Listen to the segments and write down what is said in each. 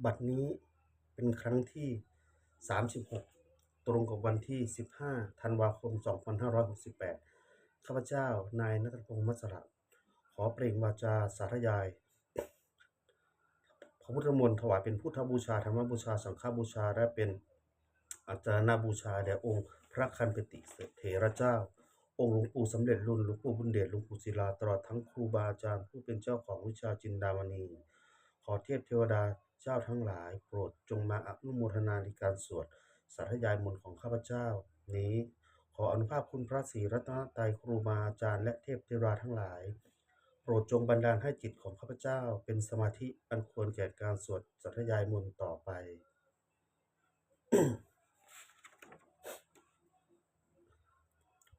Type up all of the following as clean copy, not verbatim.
บัดนี้เป็นครั้งที่36ตรงกับวันที่15ธันวาคม2568ข้าพเจ้านายณัฐพงษ์ มัสระขอเปล่งวาจาสาธยายพระพุทธมนต์ถวายเป็นพุทธบูชาธรรมบูชาสังฆบูชาและเป็นอาจารณบูชาแด่องค์พระคันปติเถระเจ้าองค์หลวงปู่สำเร็จรุ่นหลวงปู่บุญเดชหลวงปู่ศิลาตลอดทั้งครูบาอาจารย์ผู้เป็นเจ้าของวิชาจินดามณีขอเทพเทวดาเจ้าทั้งหลายโปรดจงมาอนุโมทนาในการสวดสาธยายมนต์ของข้าพเจ้านี้ขออนุภาพคุณพระศรีรัตนตรัยครูบาอาจารย์และเทพเทวดาทั้งหลายโปรดจงบันดาลให้จิตของข้าพเจ้าเป็นสมาธิอันควรแก่การสวดสาธยายมนต์ต่อไป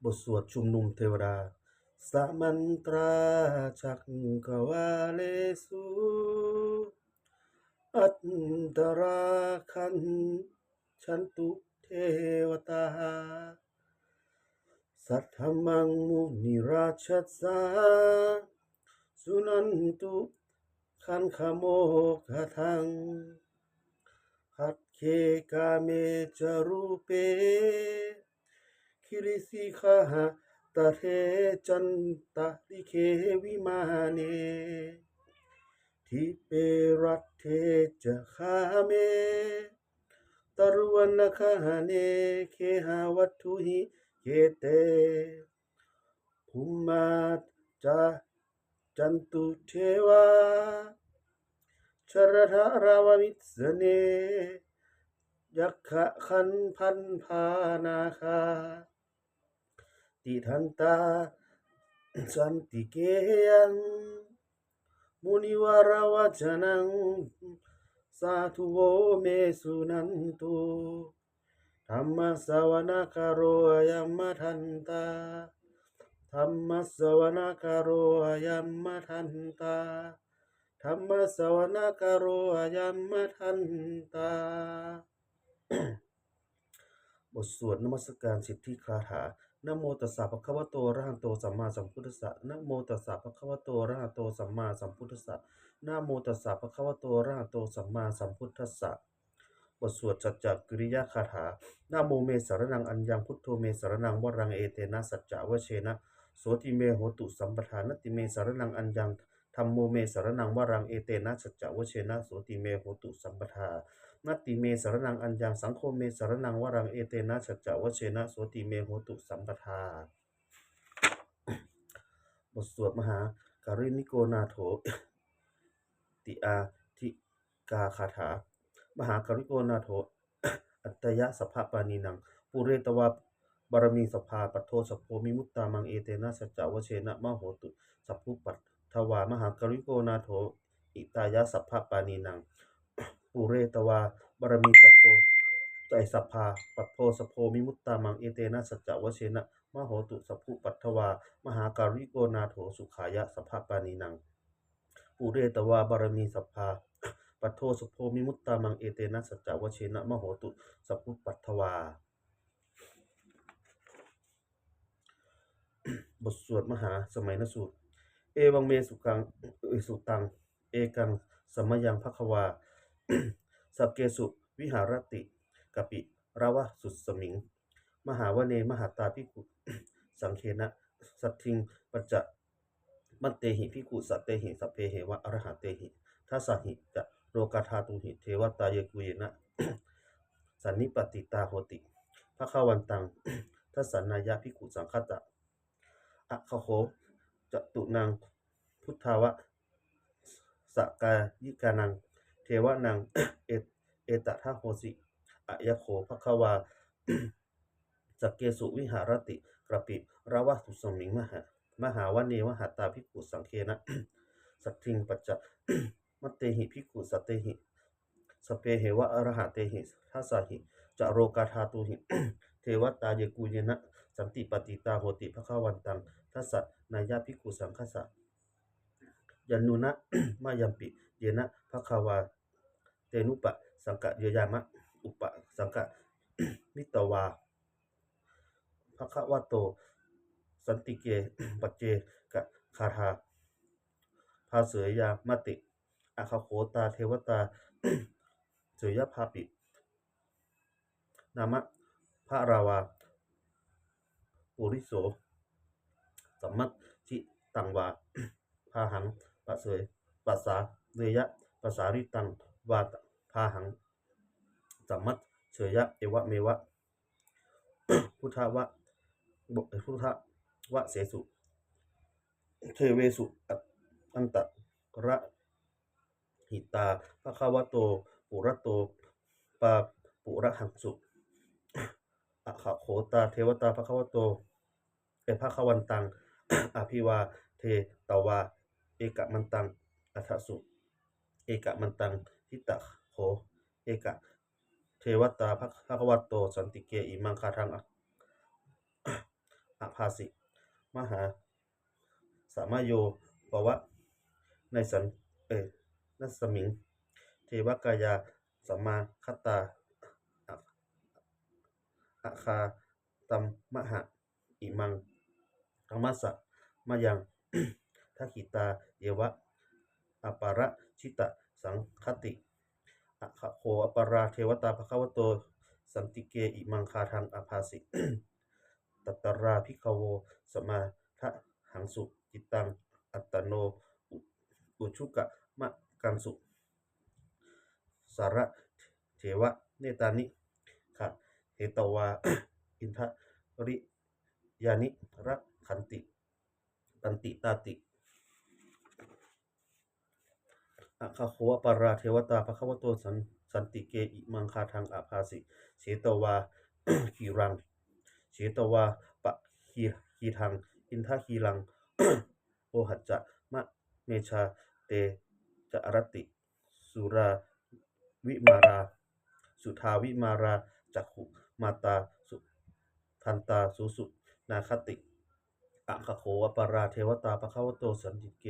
บทสวดชุมนุมเทวดาสัมมันตราจักกวาเลสุอัตตราคันฉันตุเทวตาสัทธมังมุนิราชสาสุนันตุขันขโมกทังหัตเคกาเมจารูเปคิริสิขะหะตะเทจันตะลิเควิมาเนทิเปรัตเทจะคาเมตรุวันคาเนเคหาวัตถุหิเกเตภูมาจาจันตุเทวาชรทาราววิสเนยักขะขันพันพานาคาติทันตาสันติเกยังมุนิวาราวจนังสาธุโวเมสุนันตุธรรมสวนาคาโรยัมมทันตาธรรมสวนาคาโรยัมมทันตาธรรมสวนาคาโรยัมมทันตา บทสวดนมัสการสิทธิคาถานะโมตัสสะภะคะวะโตอะระหะโตสัมมาสัมพุทธัสสะนะโมตัสสะภะคะวะโตอะระหะโตสัมมาสัมพุทธัสสะนะโมตัสสะภะคะวะโตอะระหะโตสัมมาสัมพุทธัสสะบทสวดสัจจกิริยคาถานะโมเมสรณังอัญญังพุทโธเมสรณังวรังเอเตนะสัจจะวเชนะโสติเมโหตุสัมปทานติเมสรณังอัญญังธัมโมเมสรณังวรังเอเตนะสัจจะวเชนะโสติเมโหตุสัมปทานัตติเมสรณังอัญญังสังโฆเมสรณังวรังเอเตนะสัจจะวเชนะโสติเมโหตุสัมปทาบทสวดมหาการินิโกนาโถติอาทิกาคาถามหาการิโกนาโถอัตตยะสัพพปานีนังปุเรตวาบารมีสภาปัทโทสัพโพมิมุตตามังเอเตนะสัจจะวเชนะมโหตุสัพพุปัตถวามหาการิโกนาโถอิตายะสัพพปานีนังปุเรตวาบารมีสัพโพใจสัพพาปัทโทสัพโพมิมุตตามังเอเตนะสัจจะวเชนะมโหตุสัพพุปัตถวามหาการิโกนาโถสุขายะสัพพปานีนังปุเรตวาบารมีสัพพาปัทโทสัพโพมิมุตตามังเอเตนะสัจจะวเชนะมโหตุสัพพุปัตถวาบทสวดมหาสมัยนสูตรเอวังเมสุกังสุตังเอกังสมยังภควาสักเกสุวิหารติกปิราวะสุสมิงมหาวเนมหาตาภิกขุสังเคนะสัตถิงปัจจะมันเตหิภิกขุสัตเตหิสัพเพเหวะอรหะเตหิทัสสหิจะโลกาธาตุหิเทวตาเยกุเยนะสันนิปติตาโหติภควันตังทัสสนายะภิกขุสังฆตะอะคะโคจตุนังพุทธาวะสกายิกานังเทวะนังเอตทะโหสิอะยะโขภควาสักเกสุวิหารติกระปิราวะสุสมิงมหาวเนวหัตตาภิกขุสังเคนะสัตถิงปัจจะมัตเตหิภิกขุสัตเตหิสเปเหวะอรหะเตหิทัสสหิจะโรกาธาตุหิเทวตาเยกุเยนะสันติปฏิตาโหติภควันตังทัสสะนายะภิกขุสังฆสะยันนุนะมายัมปิเยนะภควาเตนุปะสังกะเยยามะอุปสังกะมิตวาภควโตสันติเกปัจเจกะคาถาภาเสยยามติอะคะโขตาเทวตา เสยภาปินามะพระราวาปุริโสสัมมัตชิตังวา พาหังปะเสยปัสสาเวยะปัสสาริตังวาตพาหังสัมมัตเฉยะเอวะเมวะ พุทธวะพุทธวะเสสุเทเวสุอันตระหิตาภควโตปุระโตปาปุระหังสุอะขะโขตาเทวตาภควโตภควันตัง อภิวาเทตวาเอกมันตังอัฏฐสุเอกมันตังทิตะโขเอกเทวตาภควโตสันติเกอิมังคาทังอภาสิมหาสามโยปวะในสันนัสมิงเทวกายาสัมมาคตาอาคาตัมมหะอิมังธรรมสะมายัง ทักขิตาเยวะอปาระชิตะสังคติอะขะโคอปาราเทวตาภควโตสันติเกอิมังคาทังอภาสิ ตัตตราภิกขโวสมาทะหังสุจิตตังอัตตโนอุชุกะมะกังสุสาระเถวะเนตานิขะเหตวา อินทริยานิรักขันติตันติตาติอะคาโคอปาราเทวตาภควโตสันติเกอิมังคาทังอภาสิเฉตวา ขีรังเฉตวาปะขีทังอินทขีรัง โอหัจจะมะเมชาเตจะอรติสุราวิมาราสุทาวิมาราจักขุมาตาสุทันตาสุสุนาคติอะคะโขอปาราเทวตาภควโตสันติเก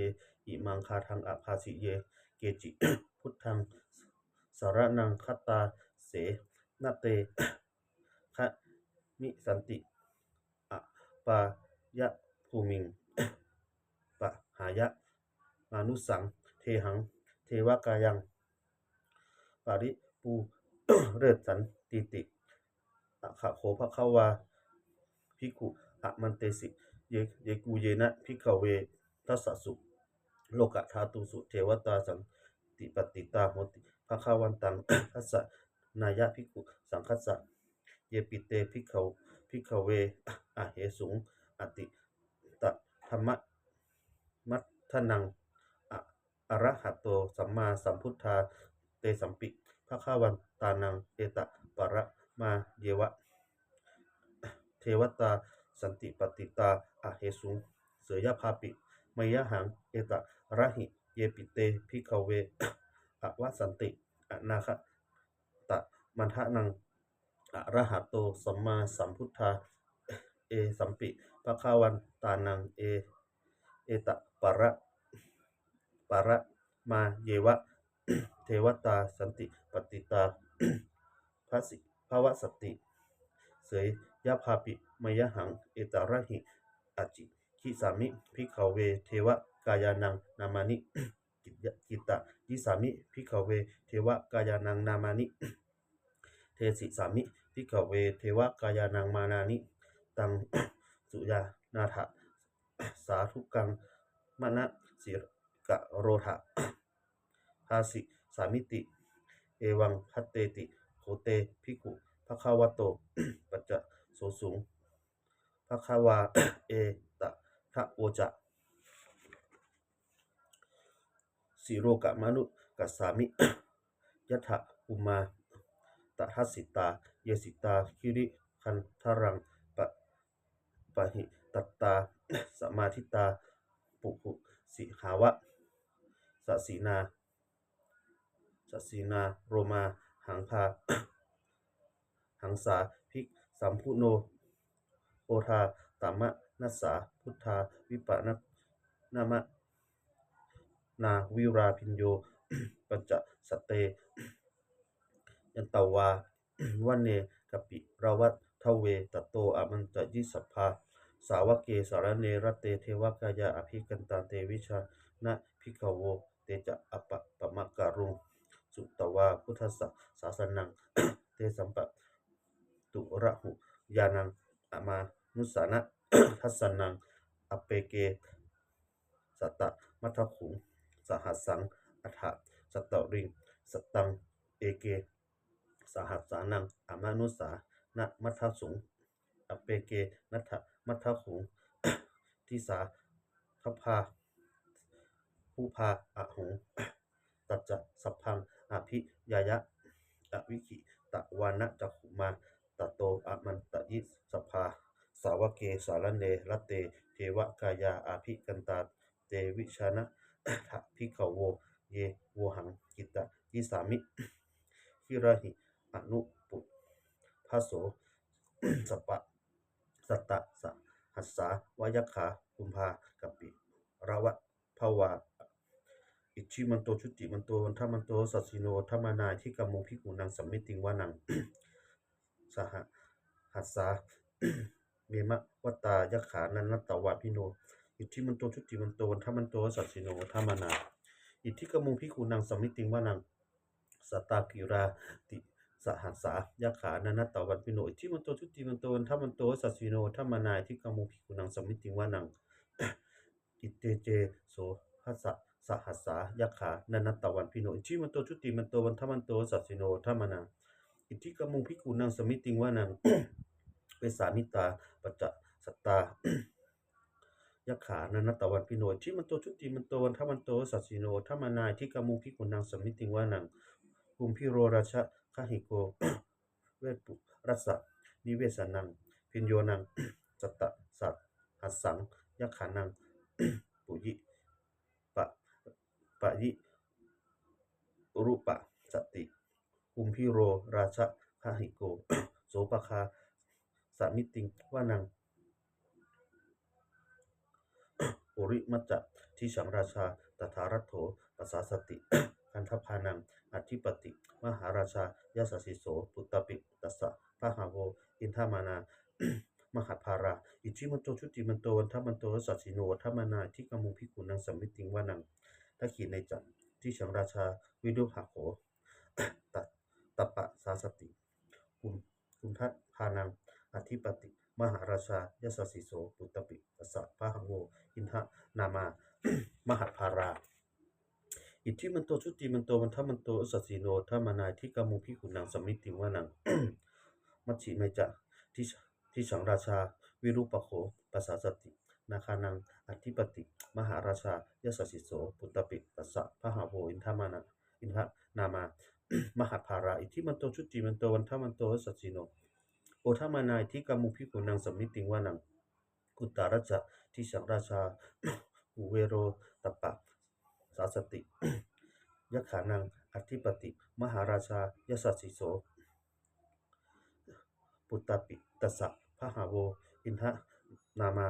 อิมังคาทังอภาสิเยเกจิ พุทธังสารนังคตาเสนาเต คะมิสันติอะปายะภูมิง ปะหายะมานุสังเทหังเทวกายังปาริปู เรศสันติติอะขะโขภควาภิกขุอะมันเตสิเยกูเยนะภิกขเวทัสสะสุโลกะธาตุสุเทวตาสันติปฏิตาโหติภควันตัง ทัสสะนายะภิกขุสังคัสสะเยปิเตภิกขเวอะเหสุงอติตะธรรมะมัทธนังอะระหะโตสัมมาสัมพุทธาเตสัมปิภควันตานังเอตะปะระมาเยวะเทวตาสันติปฏิตาอะเหสุงเสยภาปิมยหังเอตะระหิเยปิเตภิกขเว อะวะสันติอะนาคตะมันทะนังอะระหะโตสัมมาสัมพุทธาเอสัมปิภควันตานังเอตะปะระมาเยวะ เทวตาสันติปฏิตา ภวสติเสยยภาปิมยหังเอตระหิอจิคิสามิภิกขเวเทวกายานังนามานิ กิตตยิสามิภิกขเวเทวกายานังนามานิ เทสิสามิภิกขเวเทวกายานังมานานิตัง สุยานาถะสาธุกังมณสิกะโรถะ ภาสิสามิติเอวังพัตเตติโคเตภิกขุภควโต ปัจจะโสสุงภควา เอตะทะโวจะสิโรกะมนุกัสสามิ ยัตถะอุมาตทัสสิตาเยสิตาคิริคันทรังปะหิตัตตา สมาธิตาปุหุสิหาวะสสีนาโรมาหังพา หังสาภิกสัมพุโนโอทาตามะนัสสาพุทธาวิปะนะนามะนาวิราพิญโย ปัญจสัตเตยันตวา วันเนกปิราวัตทเวตโตอะมันตยิสัพพาสาวกเกสารเนรเตเทวกายาอภิกันตาเตวิชานะภิกขโวเตจะอปะปะมะการุงสุต วาพุทธัสสะศาสนัง เตสัมปะตุระหุยานังอมานุสานะ ทัสสนังอเปเกสัตตะมัทขุงสหัสสังอัฏฐสัตตริงสัตตังเอเกสหัสสานังอมานุสานะมัทสุงอเปเกนัทธมัทขุง ทิสาทพาผู้พาอะหง ตัจจะสัพพังอภิยายะอวิคิตะวานะจักขุมาตะโตอะมันตะยิสภาสาวเกสารเนรัตเตเทวกายาอาภิกันตาเตวิชานะ ทะพิขโวเยโวหังกิตะยิสามิ คิระหิอนุปุพาโส สปะสัตตะสหัสสาวายัคขาคุมภากัปปิระวะภวาอิชิมันโตชุติมันโตวันทมันโตสัสสิโนธรรมนายที่กำมงพิกุนังสัมมิติงวานัง สหหัสสา เมมะวตายัคขานันนตวาพิโนอิชิมันโตชุติมันโตวันทมันโตสัสสิโนธรรมนาอิทธิกำมงพิกุนังสัมมิติงวานังสัตตากิราติสหัสสายัคขานันนตวันพิโนอิทธิมันโตชุติมันโตวันทมันโตสัสสิโนธรรมนายที่กำมงพิกุนังสัมมิติงวานัง อิเตเจโสหัสสะสหัสสายัคขานันนตวันพิโนอิชิมันโตชุติมันโตวันทมันโตสัสสิโนธรรมนาอิทธิกำมงพิกุนังสมิติงวานัง เวสามิตาปัจจสัตตา ยัคขานันนตวันพิโนอิชิมันโตชุติมันโตวันทมันโตสัสสิโนธรรมนาอิทธิกำมงพิกุนังสมิติงวานังภูมิพิโรราชะคหิโก เวทปุรัสสะนิเวสนังพิญโยนัง สัตตะสัตหัสสังยัคขานัง ปุยิปะปะยิรุปะสติอุมพิโรราชะคหิโก โสปคาสามิติงวานัง ปุริมัจจะทิสังราชาตถารัตโถปัสสาสติ คันธพานังอธิปติมหาราชายาสสิโสปุตตปิตัสสะพะหาโวอินทมานา มหัตภาราอิชิมันโตชุติมันโตวันทมันโตสัสสิโนธรรมนาที่กำมุงพิกุนังสัมมิติงวานังทักขีในจักที่สังราชาวิดุหะโข ตัปปะสาสติคุณทัตพานังอธิปติมหาราชายสสิโสปุตตปิตัสสะพะหังโวอินทนามา มหัตภาราอิทธิมันโตชุติมันโตวันทมันโตสัสสิโนธรรมนายที่กำมุงพิกุนังสัมมิติงวานัง มัชฌิเมจะที่สังราชาวิรูปโขปัสสาสตินาคานังอธิปติมหาราชายสสิโสปุตตปิตัสสะพะหาโวอินทนามา มหัตภาราอิทธิมันโตชุติมันโตวันทมันโตสัสสิโนโอธรรมนายที่กำมุงพิกุนังสัมมิติงวานังกุตตารัจจะที่สังราชา อุเวโรตัปปะสาสติ ยัคขานังอธิปติมหาราชายสสิโสปุตตปิตัสสะพะหาโวอินทนามา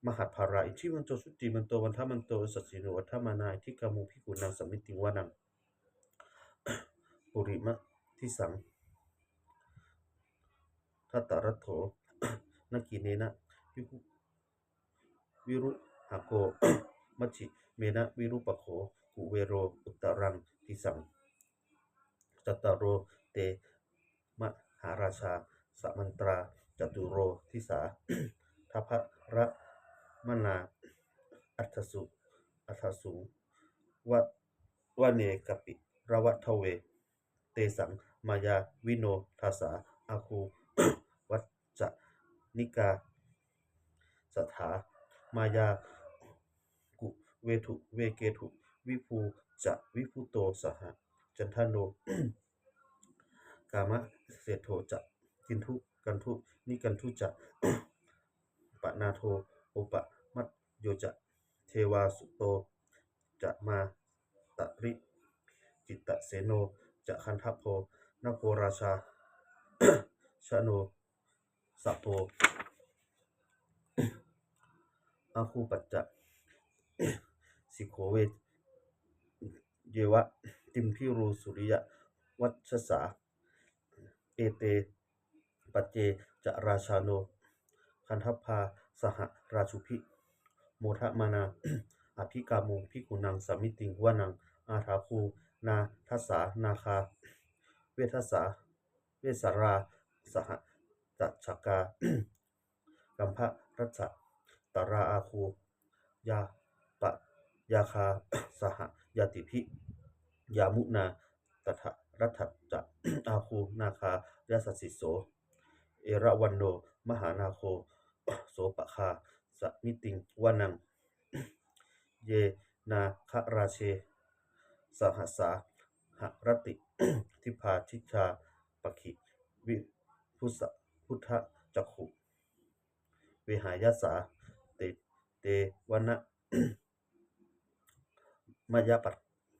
มหัตภาราอิทธิมันโตชุติมันโตวันทมันโตสัสสิโนโอธรรมนายที่กำมุงพิกุนังสัมมิติงวานัง ปุริมะทิสังทัตตรัตโถ นักกิเนนะวิรุหะโก มัชฌิเมนะวิรุปโขกุเวโรอุตตรังทิสังจัตตารโรเตมหาราชาสมันตราจตุโรทิสา ทัพพระมนาอัฏฐสุวะวะเนกปิระวัทเวเตสังมายาวิโนทัสสาอาคู วัจจนิกาสถามายากุเวทุเวเกทุวิภูจะวิภูโตสหจันทโน กามะเศรษโธจะกินทุกันทุนิกันทุจะ ปะนาโทโอปะมัตโยจะเทวาสุโตจะมาตริจิตตเสโนจะคันทโพนโพราชา ชโนสัพโพ อาคูปัจจะ สิโขเวเยวะติมพิรูสุริยะวัชสาเอเตปัจเจจะราชาโนคันทพาสหราชุพิโมทะมานา อภิกามุงพิกุนังสามิติงวานังอาถาคูนาทัสสานาคา เวทัสสาเวสาราสหจัชกา กัมภรัชชะตราอาคูยาปะยาคา สหยาติพิยามุนาตถะรัตถจะ อาคูนาคายาสสิโสเอราวันโนมหานาโค โสปะคาสมิติงวานัง เยนาคราเชสหัสสาหรติ ทิพาชิชาปคิวิพุสะพุทธจักขุเวหายาสาเตเตวนะ มายา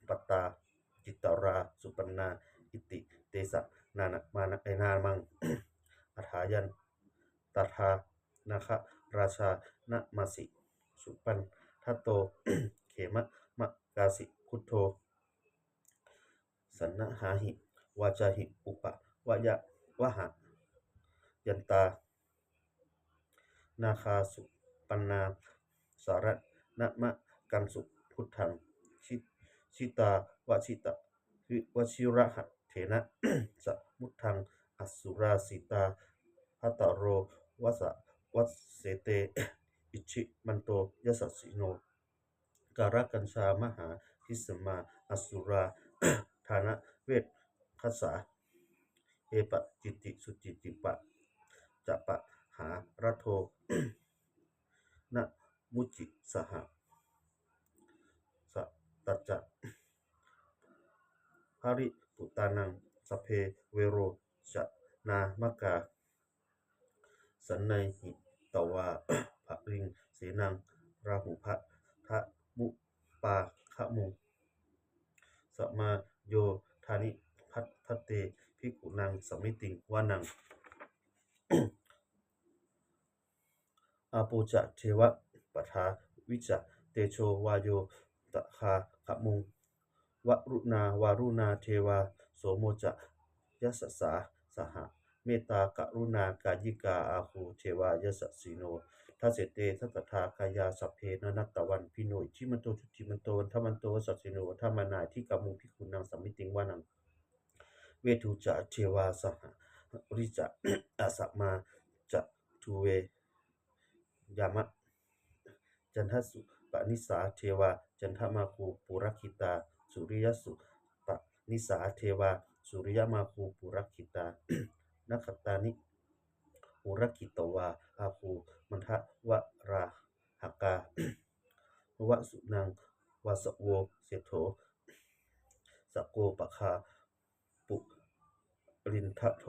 ปัตตาจิตตราสุปันนาอิติเตสะนานะมานะไอนามัง อัฏฐายันตถานาคราชานะมาสิสุปันทัตโต เขมะมะกาสิพุทโธสันนะหาหิวาจาหิอุปะวะยะวะหะยันตานาคาสุปันนาสารนะมะกันสุพุทธังชิตาวชิตะวิวชิระหะเถนะ สมุทธังอสุราสิตาหัตตโรวัสเสเต อิชิมันโตยสัสสิโนการกัญชามหาทิสมาอสุรา ฐานะเวทคัสสาเอปะจิติสุจิติปะจะปะหารัโท นะมุจิสหสะตัจจะภริปุตานังสพเพเวโรชนามกาสันไนหิตวา ภริงเสนังราหุภะทะมุปาคะมุงสมาโยธานิพัตเตภิกขุนังสมิติงวานัง อาปูจะเทวะปทาวิจะเตโชวาโยตะคาขมุงวรุณาวารุณาเทวาโสโมจะยัสสสาสหเมตตากรุณากายิกาอาหูเทวายัสสสิโนทัสเสเตทัตถากายาสัพเพนนัตตวันพิโนอิชิมันโตชุติมันโตวันทมันโตสัสสิโนธรรมนาที่กามุงพิคุนังสัมมิติงวานังเวทุจะเทวาสหริจะ อาสัมมาจะทูเวยามะจันทสุปนิสาเทวาจันทมาคูปุรคิตาสุริยสุปนิสาเทวาสุริยมาคูปุรคิตา นักขตานิปุรคิตวาอาคูมันทะวราหกา วสุนังวาสโวเสโถสโกปะคาปุรินทะโท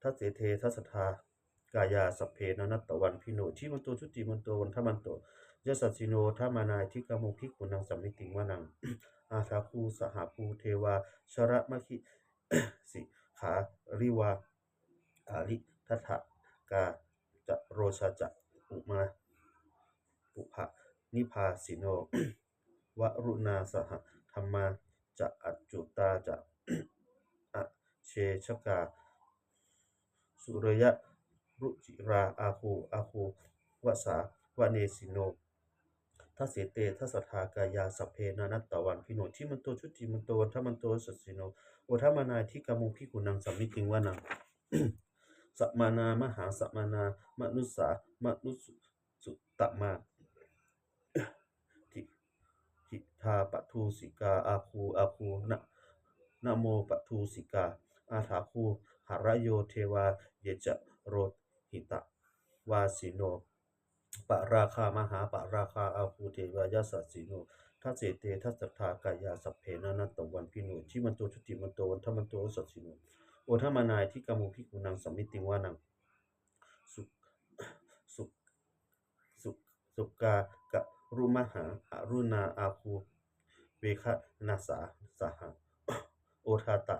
ทัสเสเททัสสทากายาสัพเพนนัตตวันพิโนชิมันโตชุติมันโตวันทมันโตยสัสสิโนธามานายทิกามุภิกขุนังสัมมิติงวานัง อาทาคูสหภูเทวาชระมะคิ สิขาริวาอาริทัตถกาจะโรชาจะอุมาปุภะนิพาสิโน วรุณาสหธรรมาจะอัจจุตาจะ อเชชกาสุรยะรุจิราอาคูวสาวเนสิโนทัสเสเตทัสสทากายาสัพเพนานัตตวันพิโนทิมันโตชุติมันโตวันทมันโตสัสสิโนโอทามานายที่กามุงพิกุนังสัมมิติงวานัง สัมมานามหาสัมมานามนุสสามนุสุตมา ทิทาปทูสิกาอาคูนะโมปทูสิกาอาถาคูหารโยเทวาเยจะโรหิตะวาสิโนปราคามหาปราคาอาคูเทวายาสัสสิโนทัสเสเตทัสสทากายาสัพเพนานัตตวันพิโนชิมันโตชุติมันโตวันทมันโตสัสสิโนโอทามานายที่กามุภิกุนังสัมมิติงวานังสุสุสุกากะรุมหาอรุณาอาคูเวคะนาสาสห โอทาตะ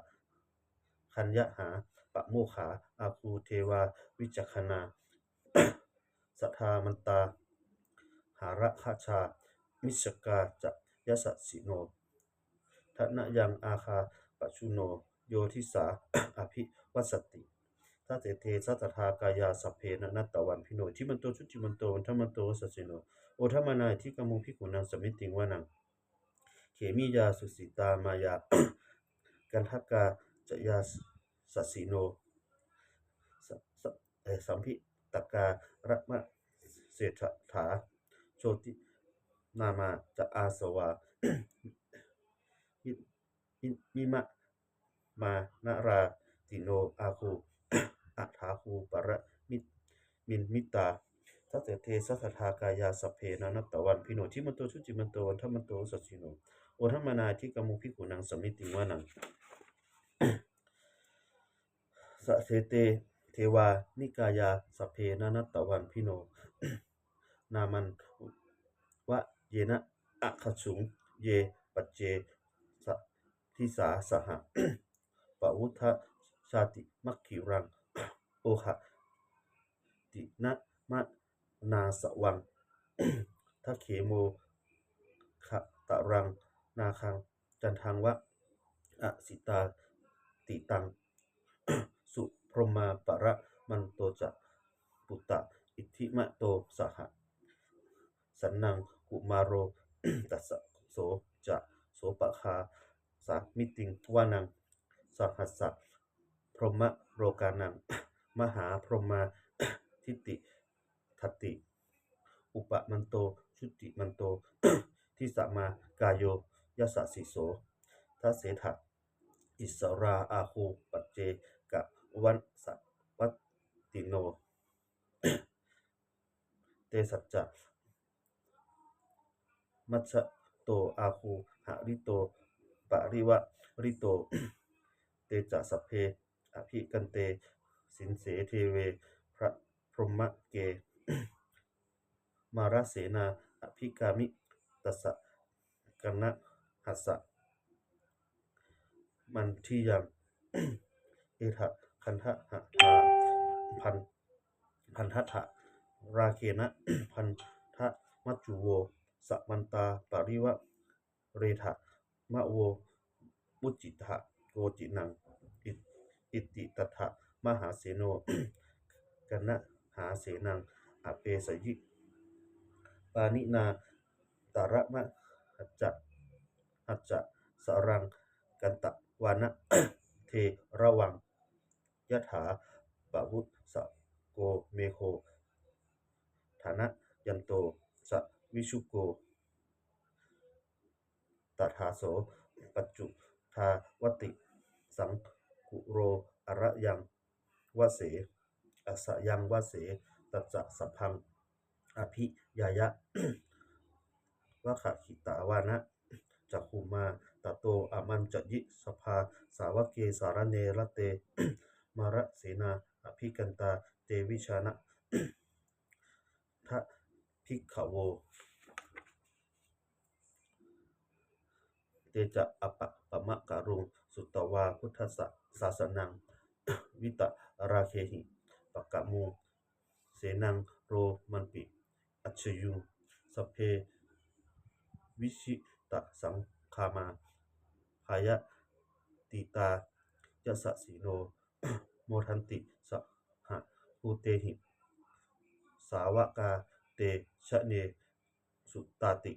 คัญญหาปะโมขาอาคูเทวาวิจักขณา สัทธามันตาหาระคาชามิสกาจะยะสัสสิโนทนะยังอาคาปชุโนโยทิสา อภิวัสสติทัสเสเทสัตถากายาสัพเพนะนัตตวันพิโนทิมันโตชุติมันโตวันทมันโตสัสสิโนโอทามานายที่กามุภิกขุนังสมิติงวานังเขมิยาสุสิตามายา กันทกา จยาสัสสิโนสสสัมพิตการะมะเศรษฐาโชตินามาจะอาสวา มิมิมะมานาราติโนอาคู อัฏฐาคูปะระมิมินมิตาทัสเสเทสัทธากายาสพเพนานัตตวันพิโนทิมันโตชุจิมันโตวันธมันโตสัสสิโนโอทัมมนาทิกมุภิกขุนังสมิติวานัง สะเสเตเทวานิกายาสัพเพนานัตตวันพิโน นามันวะเยนะอะคัสสุงเยปัจเจสะทิสาสหะ ปวุทธชาติมัคคิรัง โอหะตินะมะนาสวัง ทัคเขโมขะตะรังนาคังจันทังวะอสิตาติตัง สุพรหมาปะระมันโตจะปุตตะอิทธิมะโตสหะสันนังกุมารโร ตัสสะโสจะโสปะคาสามิติงวานังสหัสสะพรหมโรกานัง มหาพรหมา ทิติทัตติ อุปมันโตชุติมันโต ทิสมากายโยยัสสะสิโสทัสเสถะอิสราอาคูปัจเจกะวันสะวัตติโน เตสัจจะมัชฌะโตอาคูหะริโตปะริวะริโต เตจะสัพเพอภิกันเตสินเสเทเวพระพรหมเก มาราเสนาอภิกามิตัสสะกันนะหัสสะมันทิยัง เอถะคันทะหะทาพันทัตถะราเคนะ พันทะมัจจุโวสมันตาปริวะเรถะมะโวมุจจิตะโกจินังอิติตัทธะมหาเสโน กันนะหาเสนังอเปสยิปานินาตาระมะหัจจะสรังกันตะวานะ เทระวังยถาปะวุสะโกเมโคฐานะยันโตสะวิชุโกตถาโสปัจจุทาวติสังกุโรอระยังวเสอสยังวเสตัจจะสัพพังอภิยายะ วะขะขิตาวานะจักขุมาตโตอามันจยิสภาสาวเกสารเนรเต มาระเสนาอภิกันตาเตวิชานะ ทะภิกขโวเตจะอปะปะมะกะรุงสุตตวาพุทธศาสนัง วิตะราเคหิปะกะมูเสนังโรมันปิอัจฉยุงสัพเพวิชิตสังคามาพายะติตายสสสีโน โมทันติสหะภูเตหิสาวกาเตชะเนสุตาติ